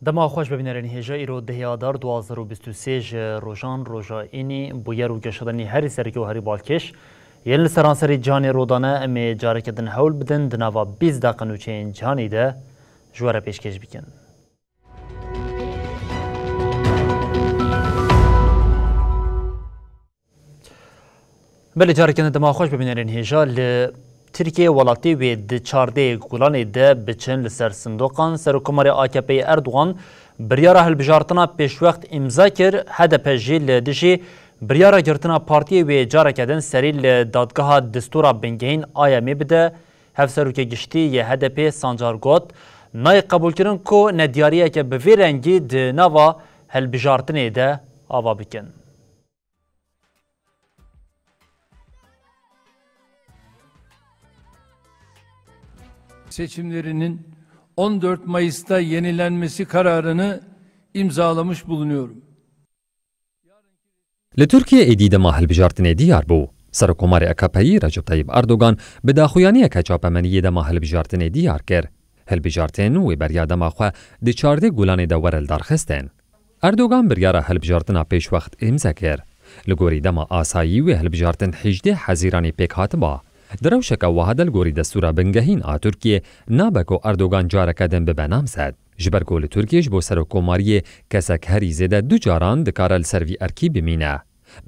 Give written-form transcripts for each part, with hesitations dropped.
دما خوش ببینرین هجا ایرو دهیادار 2023 روژان روژا اینی بویر و گشتنی هری سرکی و هری بالکش یل سرانسری جانی رودانه امی جاره کدن حول بدن دنوا 20 دقیقه نوچین جانی ده جواره پیشکش بکن. بله جاره کدن دما خوش ببینرین هجا ترکیه ولاتی و د 14 گولان ده بچن لسر صندوقان سرکمار AKP اردوغان بریارا هلبجارتنا پیش وقت امضا کر هدف جیل دشی بریارا گرتنا پارتی و جاره کدن سری لدادگاه دستورا بنگهین آیا می بده هف سروک گشتی یه هدف سانجار گوت نای قبول کرن کو ندیاریه که به رنگی د نوا هلبجارتنه ده آوا بکن. Seçimlerinin 14 Mayıs'ta yenilenmesi kararını imzalamış bulunuyorum. لتركيا إديد ما هلبجارتني ديار بو سرکومار AKP'yi رجب طيب أردوغان بداخویانی که چاپمنی دما هلبجارتني ديار کر هلبجارتن و بریا دما خو د 14 گولان د ورل درخستن أردوغان بریارا هلبجارتنا پیش وقت امضا کر لگوری دما آسایی و هلبجارتن 18 حزیرانی پیک هاتبا دروشک وحدل گوری دستورا بنگهین ترکیه نابکو اردوغان جاره کدن به بنام زد. جبر گول ترکیش بو سرکوماری کسک هری زده دو جاران دکارل سروی ارکی بمینه.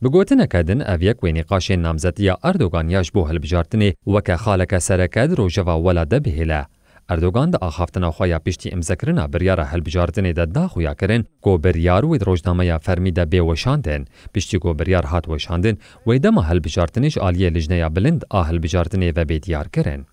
بگوتن کدن اویک و نقاش نامزدی اردوغان یاش بو هلبجارتنی وکه خالک سرکد روژوا ولاده بهله. اردوغان دا آخافتنا خویا پشتی امزکرنا بریارا هلبجارتنی دا دا خویا کرن کو بریار و روزنامه فرمی دا بیوشاندن پشتی کو بریار هات وشاندن و دما هلبجارتنیش آلیه لجنه بلند هلبجارتنی و بیدیار کرن.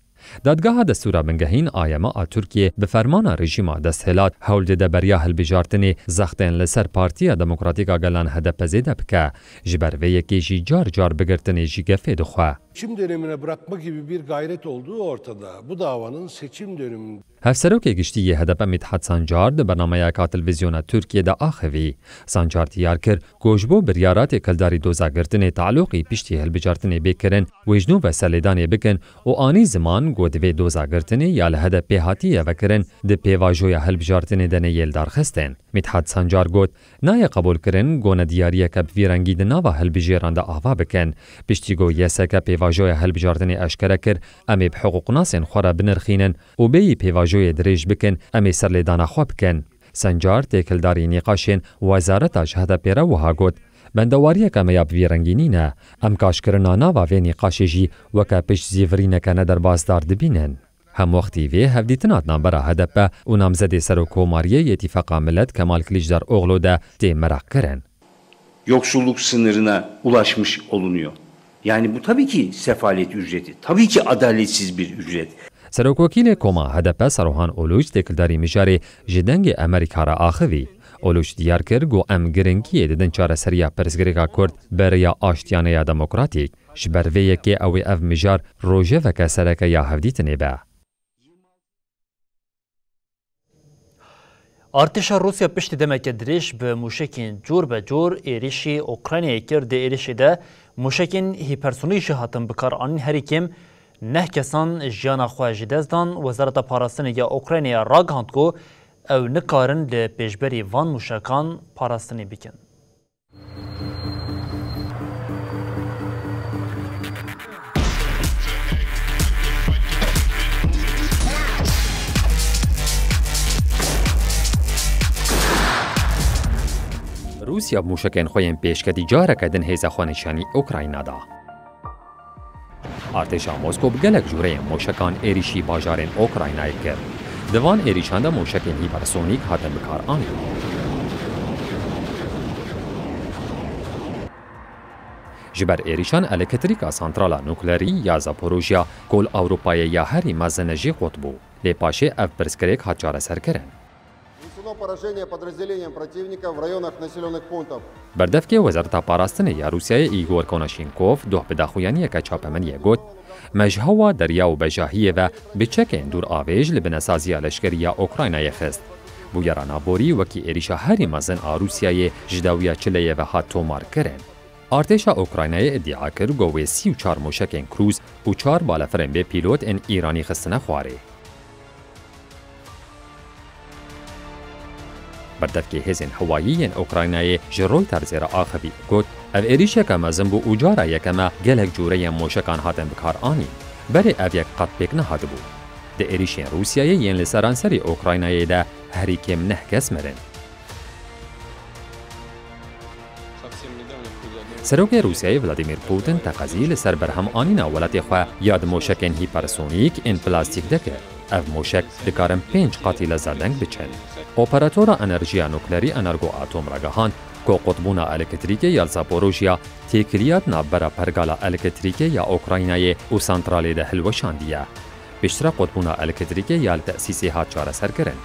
دادگاه دستورا بنگهین آیما ترکیه به فرمان رژیم دستهلات حول ده بریا هلبجارتنی زختن لسر پارتی دموکراتیکا گلان هدف زده بکه جبر و یکی جار جار بگرتنی جیگفه دخواه. Seçim dönemine bırakma gibi bir gayret olduğu ortada. Bu davanın seçim döneminde هفسروک گشتی هدف مدحت سانجار ده برنامه کا تلویزیون ترکیه ده آخوی سانجار تیار کر گوشبو بریارات کلداری دوزاگرتن تعلقی پشتی هلبجارتن بکرن وجنو و سلیدان بکن و آنی زمان گودوی دوزاگرتن یا لهدف پیهاتی وکرن ده پیواجوی هلبجارتن ده نیل درخستن مدحت سانجار گوت نای قبول کرن گونه دیاری کب ویرنگی ده نوا هلبجیران ده آوا بکن پشتی گو یسک پیواجوی هلبجارتن اشکره کر امی بحقوق ناسن خورا بنرخینن و بی پیواجوی دریج بکن امی سرلیدان خواب کن. سنجار تکلداری نقاشین وزارت شهده پیره وها گوت بندواری کمیاب ویرنگینی نه ام کاشکرنا ناوا و نقاشی جی وکا پش زیورین کنه در بازدار دبینن. هم وقتی وی هفدیتنات نامبرا هدپه و نامزد سرکوماریه اتفاق ملت کمال کلیجدار oğlu da de merak keren. Yoksulluk sınırına ulaşmış olunuyor. Yani bu tabii ki sefalet ücreti, tabii ki adaletsiz bir ücret. سروکوکیل کوما هدف سروهان اولوچ تکلداری مجاری جدنگ امریکا را آخوی. اولوچ دیار کر گو ام گرنگی ددن چاره سریا پرزگریگا کرد بریا آشتیانه دموکراتیک. شبرویه که اوی اف مجار روژه و کسرک یا هفدیتنه به. ارتشا روسیا پشت دمک دریش به موشکین جور به جور ایریشی اوکراینیا کرد ایریشی ده موشکین هیپرسونیش هاتن بکار آن هری کم نه کسان جیانا خواهی دزدان وزارت پاراستنی اوکراینیا راگهاند کو او نکارن لپیشبری وان موشکان پاراستنی بکن. روسیا موشکین خوین پیشکتی جاره کدن هیزا خوانشانی اوکراینیا دا. ارتشا مسکو بگلک جوره موشکان ایریشی باجارین اوکراینای کرد. دوان ایریشان دا موشکین هیپرسونیک هاتن بکار آنید. جبر ایریشان الکتریکا سانترالا نوکلری یا زاپوروژیا کل اروپای یا هری مزنجی قطبو لی پاشه اف برسکریک ها چاره سر کرن. بردف که وزارت پاراستن یا روسیای ایگور کوناشینکوف دوه بداخویانی که چاپمنیه گوت مجهوا دریا و بجاهیه و بچکن دور آویج لبنسازی لشکری اوکراینای خست. بویرانا بوری وکی ایریشا هری مزن روسیای جداویا چلیه و هات تومار کرن. ارتشا اوکراینای ادعا کرد گوه 34 موشکن کروز و 4 بالافرن به پیلوت ان ایرانی خستنه خواره. بردف که هزین هوایی اوکراینای جروی ترزیر آخبی گوت او ایریشه که مزن بو اوجارا یکما گلک جوره موشکان هاتن بکار آنی بری او یک قد پیک نهاد بو. ده ایریشین روسیای ین لسرانسری اوکراینای ده هری کم نه کس مرن. سروک روسیای ولادیمیر پوتین تقاضی لسر برهم آنینا ولات خو یاد موشکن هیپرسونیک ان پلاستیک دکه. اف موشک دکارن 5 قاتیل زدنگ بچن. اپراتورا انرژیا نوکلری انرگو اتم رگهان کو قطبونا الکتریکی یا زاپوروژیا تکلیات نابرا پرگالا الکتریکی یا اوکراینای و سانترالی ده هلوشاندیه. بیشتر قطبونا الکتریکی یا تأسیسی هات چاره سر کرن.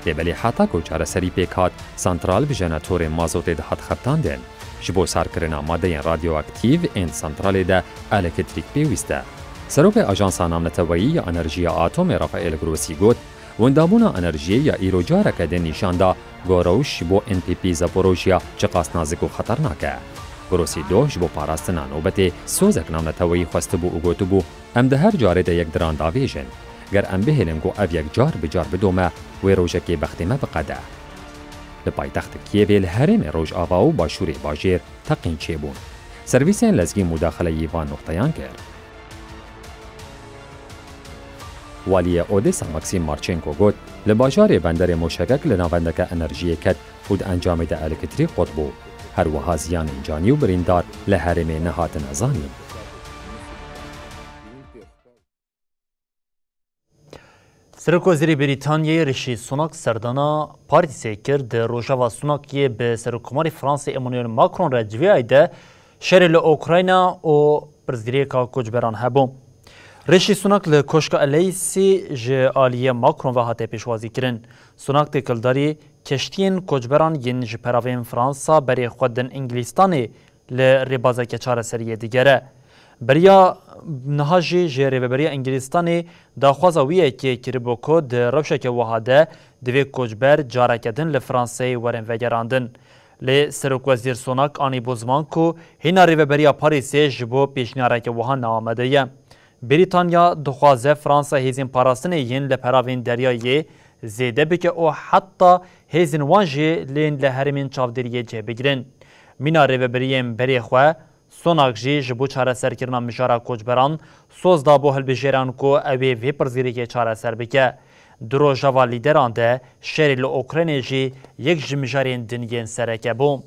لیبلی حتا کو چاره سری پیک هات سانترال بجناتور مازوت ده هات خبتاندن. جبو سر کرنا ماده رادیواکتیو این سانترالی ده الکتریک پیوسته. سروک آژانس نامنتوایی یا انرژیا اتم رافائل گروسی گوت وندابونا انرژی یا ایروجارا که نشاندا گوروش بو NPP زاپوروژیا چقاس نازک و خطرناکه. گروسی دوش بو پاراستنا نوبت سوزک نامنتوایی خواسته بو اوگوتو بو ام ده هر جاره ده یک دران داویژن. گر ام بهلنگو او یک جار بجار بدومه و روژکی بختیمه بقده. لپایتخت کیویل هرم روژ آواو با شوری باجیر تقین چه بون. سرویسین لزگی مداخله یوان نقطیان کرد. والی اودیسا ماکسیم مارچنکو گوت لباجار بندر موشکک لناوندک انرژی کد خود انجام ده الکتریک قطبو هر وها زیان جانی و بریندار لحرم نهات نزانی. سرک وزیر بریتانیای ریشی سوناک سردانا پارتیسی کرد روژاوا سوناکی به سرکوماری فرانسی امانوئل ماکرون را جویای ده شهر اوکراینا و پرزگریکا کوچبران هبو. ریشی سوناک لکوشک الیسی جالیه ماکرون و هاته پیشوازی کرن. سوناک تکلداری کشتین کوچبران ین جپراوین فرانسا بری خودن انگلیستانی لربازه که چاره سریه دیگره. بریا نهاجی جری و بریا انگلیستانی داخوازا ویه که کربوکو ده روشک وحاده دوی کوچبر جاره کدن لفرانسی ورن وگراندن. لی سروک وزیر سوناک آنی بوزمان کو هیناری و بریا پاریسی جبو پیشنیاره که وحان نامده یه. بریتانیا دخوازه فرانسا هیزین پاراستن ین لپراوین دریایی زیده بکه او حتی هیزین وانجی لین لحرمین چاودریه جه بگرن. میناره و بریم بری خواه سوناک جی جبو چاره سر کرنا مجارا کوچبران سوز دا بو هلبجیران کو اوی وی پرزیری که چاره سر بکه. درو جوا لیدران ده شهری لوکراینی جی یک جمجارین دنگین سرکه بوم.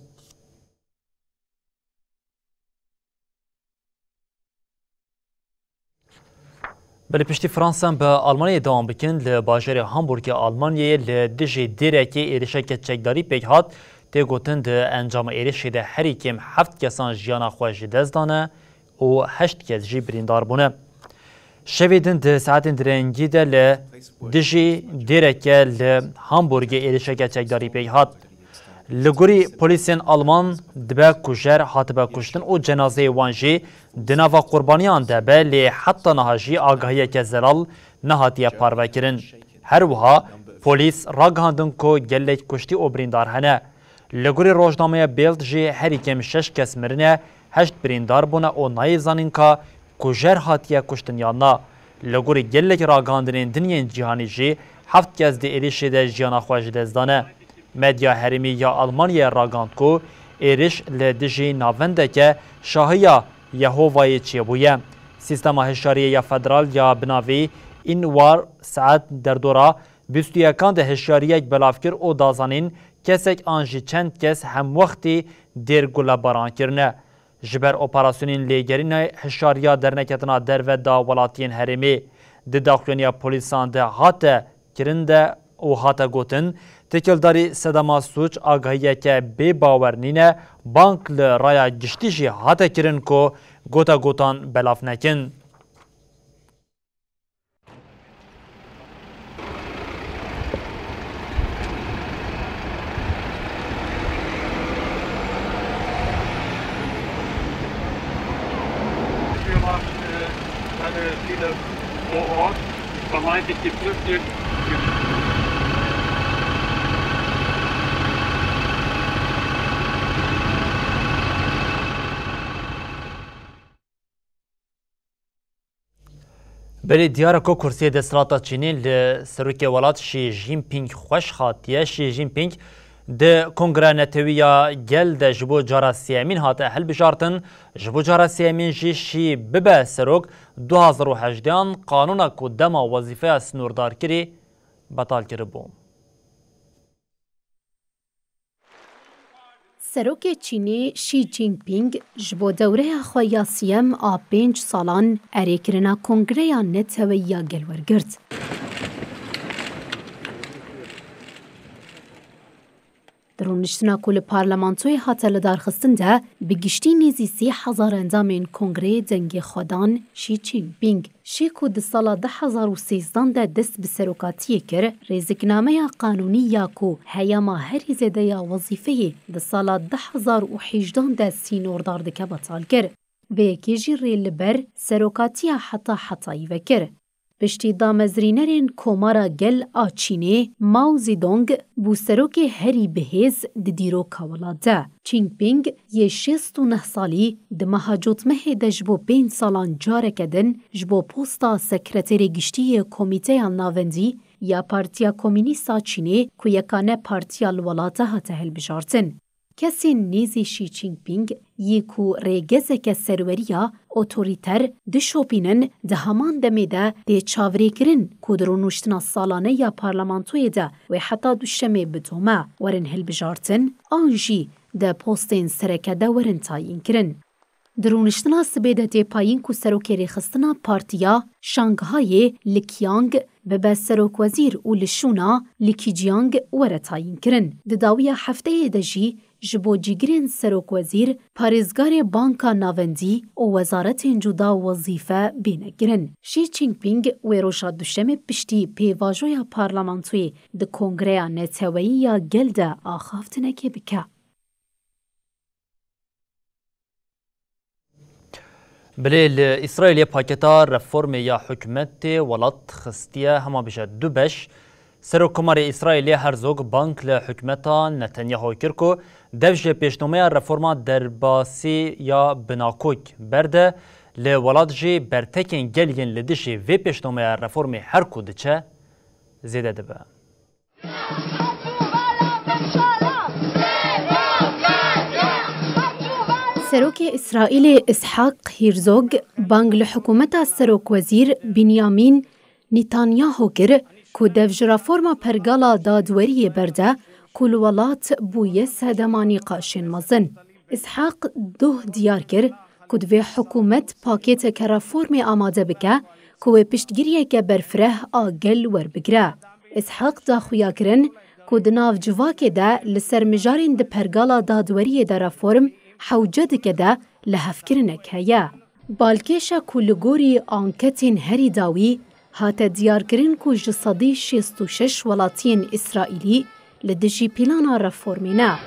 بله پشتی فرانسا به آلمانی دوام بکن لباجر هامبورگ آلمانی لدجی دیرکی ایرشک چکداری پیک هات تگوتن ده انجام ایرشی ده هری کم 7 کسان جیانا خوش دزدانه و 8 کس جی بریندار بونه. شویدن ده ساعتین درنگی ده لدجی دیرکی لهامبورگ ایرشک چکداری پیک هات. لگوری پلیسین آلمان دبه کجر هاتبه کشتن و جنازه وانجی دناوا قربانیان دبه لی حتی نهاجی آگاهی که زلال نهاتیه پارو کرن. هر وها پلیس راگهاندن که گلک کشتی و بریندار هنه. لگوری روزنامه بیلد جی هری کم 6 کس مرنه 8 بریندار بونه و نایزانین که کجر هاتیه کشتن یا نه. لگوری گلک راگهاندنین دنین جهانی جی 7 کس دی ایریشی ده جیانا خوش دزدانه. مدیا هرمی یا آلمانیا راگاند کو ایرش لدجی ناونده که شاهیا یهوای چی بویه. سیستم هشاریه یا فدرال یا بناوی این وار ساعت در دورا بیستویکان ده هشاریه بلافکر او دازانین کسک آنجی چند کس هم وقتی دیر گوله باران کرنه. جبر اپراسیونین لیگرین هشاریه در نکتنا در و دا ولاتین هرمی ده داخلونیا پولیسان ده هاته کرنده و هاته گوتن تکلداری سدما سوچ آگاهیه که بی باور نینه بانک لرایا گشتی جی هاته کرن کو گوتا گوتان بلاف نکن. Viele vor Ort, vermeintlich geflüchtet. بلی دیاره که کرسی دستراتا چینی لسروک ولات شی جین پینگ خوش خاطیه شی جین پینگ ده کنگره نتویا گل ده جبو جارا سیامین هاته هل بجارتن جبو جارا سیامین جی شی ببه سروک 2018 قانونا که دما وظیفه سنوردار کری بطال کری بوم. سروک چینی شی جین پینگ جبو دوره خویا سیم آ 5 سالان اریکرنا کنگره نتویا گل ورگرد. درونشتنا کل پارلمانتوی هاته لدارخستن ده بگشتی نیزی 30,000 اندامین کنگره دنگ خودان شی چین پینگ. شی که ده سال 2013 ده دست به سروکاتیه کر ریزکنامه قانونی یا که هیاما هری زده یا وظیفه ده سال 2018 ده سینوردار دکه بطال کر. به یکی جی ریل بر سروکاتیه حتایی وکر. پشتی دامزرینرین کومارا گل آچینه ماو زیدونگ بو سروک هری بهیز دیرو کاولاده. چینگ پینگ یه 69 سالی دمها جوتمه دجبو 5 سالان جاره کدن جبو پوستا سکرتری گشتی کمیته ناوندی یا پارتیا کمونیستا چینه که یکانه پارتیا الولاته ها تهل بجارتن. کسی نیزی شی چینگ پینگ یکو ریگزه که سروریا اوتوریتر دشوپینن ده همان دمیده ده چاوری کرن کدرونوشتنا سالانه یا پارلمانتوی ده و حتی دوشمه بدومه ورن هل بجارتن آنجی ده پوستین سرکه ده ورن تاین کرن. درونشتنا سبیده ده پایین کو سروکری خستنا پارتیا شانگهای لکیانگ به سروک وزیر و لشونا لکیجیانگ ورتاین کرن. دداویا هفته دجی جبو جیگرین سروک وزیر پارێزگارê بانکا navendî û wezaretên cuda wezîfe bêne girin. Xi Jinping wê roja duşemê piştî pêvajoya parlamentoyê di Kongreya Neteweyî ya Gel de axaftinekê bike. بلی اسرائیل پاکتا رفرم یا حکومت ولات خستیه هما بشه دو بش سروکمار اسرائیل هرزوگ بانک لحکومتا نتانیاهو کرکو دوج پیشنامه رفرما درباسی یا بناکوک برده لولات جی برتکن گلین لدشی و پیشنامه رفرم هر کودچه زیده دبه. سروک اسرائیل اسحاق هیرزوگ بانگ لحکومت سروک وزیر بنیامین نتانیاهو کر که دوج رفرما پرگالا دادوری برده کل ولات بوی سهدمانی قاشن مزن. اسحاق دوه دیار کر که دوی حکومت پاکت که رفرم آماده بکه که پشتگیریه که برفره آگل ور بگره. اسحاق دا خویا کرن که دناف جواک ده لسر مجارین ده پرگالا دادوری ده رفرم حوجد که ده لحفکرنک هیا. بالکشا کلگوری آنکتین هری داوی هات دیار کرن که جسادی 66 ولاتین اسرائیلی لدجی پیلانا رفورمینا.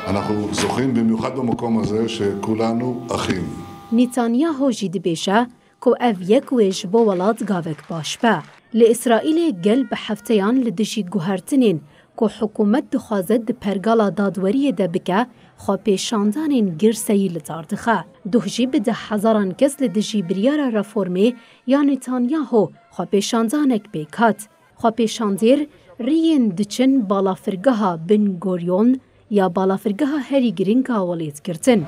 אנחנו זוכים במיוחד במקום הזה שכולנו אחים. نتانیاهو جی دبیشه که او یک ویج با ولات گاوک باش به. لإسرائیل گل به هفتهان لدجی گوهرتنین که حکومت دخوازد ده پرگالا دادوری ده بکه خواه پیشاندانین گرسهی لطاردخه. دوهجی به 10,000 کس لدجی بریار رفورمی یا نتانیاهو خواه پیشاندانک بیکات. خواه پیشاندیر ریین دچن بالافرگاه بن گوریون یا بالافرگاه هری گرینگا ولیت کرتن.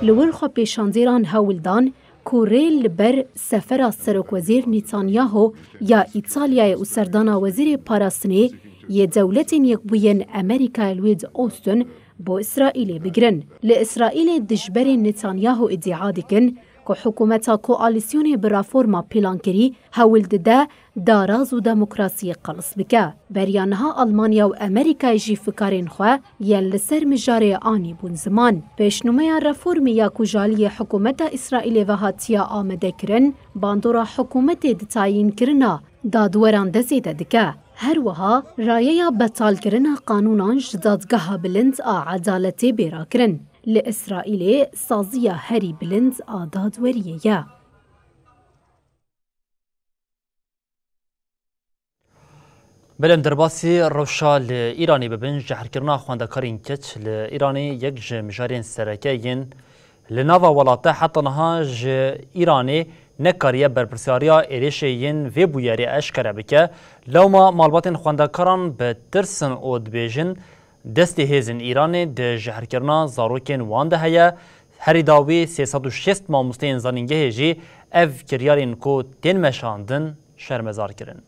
لور خواه پیشاندیران هولدان کوریل بر سفر سروک وزیر نتانیاهو یا ایتالیا و سردانا وزیر پاراستنی یه دولتین یک بوین امریکا الوید اوستن با اسرائیل بگرن. لإسرائیل دجبر نتانیاهو ادعا دکن که حکومتا کوآلیسیون برافورما پیلان کری هول ده داراز و دموکراسی قلص بکه. بریانها آلمانیا و امریکا جی فکارین خواه یل لسر مجاره آنی بون زمان. پیشنومه رفورمی یا کجالی حکومت اسرائیل و هاتیا آمده کرن باندورا حکومت دتاین کرنا دادوران دزیده دکه. هر وها رایه بطال کرنا قانونان جدادگاه بلند عدالتی بیرا کرن. لإسرائيل سازية هري بلند آداد ورية. بلند درباسي روشا لإيراني ببن جحركرنا خواندكارين كتش لإيراني يك مجارين سركيين لنافا ولاتا حتى نهاج إيراني نكاريه برپرسیاریا ایریشین و بویاری اشکره بکه لوما مالباتین خواندکاران به ترسن او دبیجن دستی هیزن ایرانی ده جهرکرنا زاروکین وانده هیا هری داوی 306 ماموستین زانینگه هجی اف کریارین کو تین مشاندن شرمزار کرن.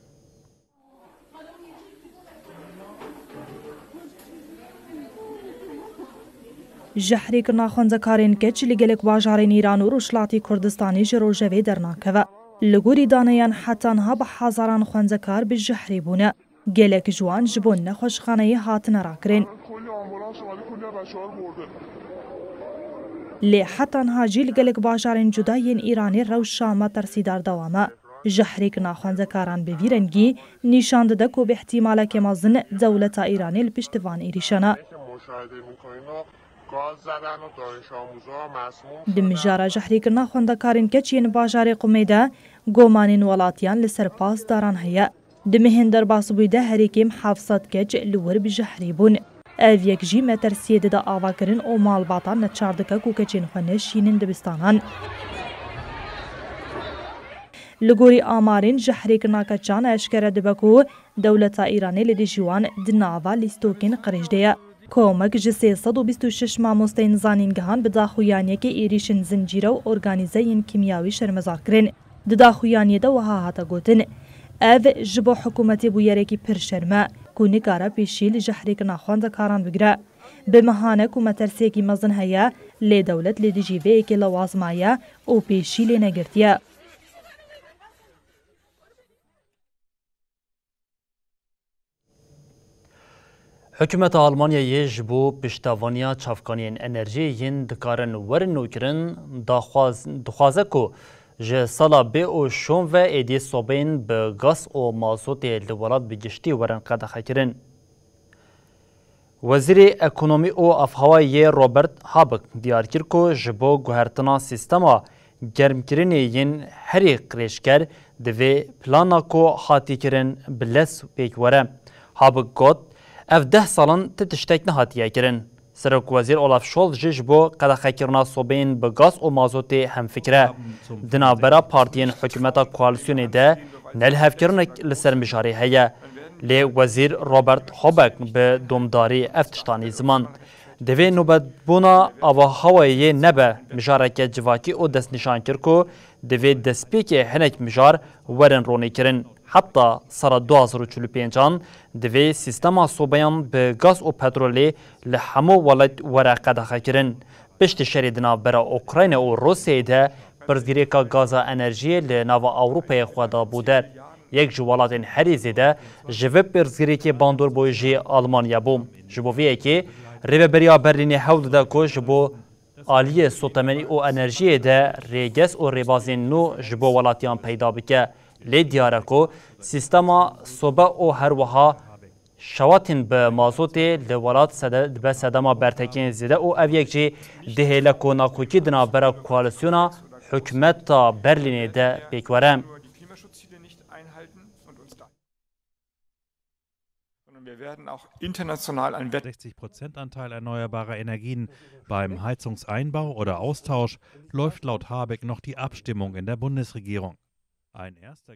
جحری کرنا خوانزکارین کچ لگلک باجارین ایران و روشلاتی کردستانی جروجوی درناکوه. لگوری دانیان حتانها به هزاران خوانزکار به جحری بونه. گلک جوان جبون نخوشخانه هاتن راکرین. لی حتانها جیل گلک باجارین جداین ایرانی روشامه ترسیدار دوامه. جحری کرنا خوانزکاران به ویرنگی نیشاند دکو به احتمال که مازن دولت ایرانی لپشتوان ایریشانه. دمجارا جحری کرنا خوندکارین کچین باجار قمیده گومانین ولاتیان لسرپاس داران هیا. دمهن در باس بویده هریکیم حافظات کچ لور بجحری بون. او یک جی مترسیده دا آوا کرن او مالباتان نچاردکا کو کچین خونه شینن دبستانان. لگوری آمارین جحری کرنا کچان اشکره دبکو دولتا ایرانی لدی جوان دناوا لیستوکین قرشده. کومک جه 326 ماموستین زانینگهان به داخویانیه که ایریشن زنجیره و ارگانیزهین کیمیاوی شرمزار کرن. ده داخویانیه ده وها هاتا گوتن. او جبو حکومتی بویره کی پر شرمه کونی کارا پیشیل جحری کرنا خواندکاران بگره. به مهانه کو مترسیه کی مزن هیا لی دولت لی دی جیوه که لوازمایه او پیشیل نگرتیه. حکومت آلمانیا یج بو پشتوانیا چافکانین انرژی ین دکارن ورن نوکرن دخوازه کو جه سالا بی او شون و ایدی صوبین به گاز او مازوت لولاد بگشتی ورن قدخه کرن. وزیر اکونومی او افهوایی روبرت هابک دیار کر کو جبو گوهرتنا سیستما گرمکرینی ین هری قریشگر دوی پلانا کو حاتی کرن بلس پیک وره. هابک گوت اف 10 سالن تتشتک نهاتیه کرن. سرک وزیر اولاف شولز جش بو قدخه کرنا صوبین به گاز و مازوت هم فکره. دنابرا پارتین حکومتا کوالسیونی ده نل هفکرنک لسر مجاری هیا. لی وزیر روبرت هوبک به دومداری افتشتانی زمان. دوی نوبت بونا آوا هوایی نبه مجارک جواکی او دست نشان کرکو دوی دسپیک هنک مجار ورن رونی کرن. حتی سر 2045 دوی سیستما صوبیان به گاز و پترولی لحمو ولد ورقه دخه کرن. پشت شریدنا برا اوکراین و روسیه ده برزگیری که گاز انرژی لناو اوروپای خوادا بوده. یک جوالاتین هریزی ده جوه برزگیری که باندور بوی جی آلمانیا بوم. جبویه که ریبه بریا برلینی حول ده که جبو آلیه سوتمنی و انرژی ده ریگس و ریبازین نو جبو ولاتیان پیدا بکه. لی دیاره کو سیستما صوبه او هر وها شواتین به مازوتی لولات به صدما برتکین زیده او او یک جی دهیله کو ناکوکی دنا برا کوالسیونا حکمت تا برلینی ده بیکورم. Wir werden auch international einen 60%-Anteil erneuerbarer Energien. Beim Heizungseinbau oder Austausch läuft laut Habeck noch die Abstimmung in der Bundesregierung. Ein erster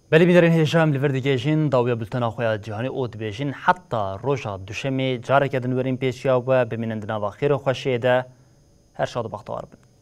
بلی بیدرین هیشم لوردگیشین داویا بلتنا خویا جهانی اوت بیشین حتی روشا دوشمی جاره کدن ورین پیشیا و بمینندنا و خیر و خوشیده هر شاد و بختوار بن.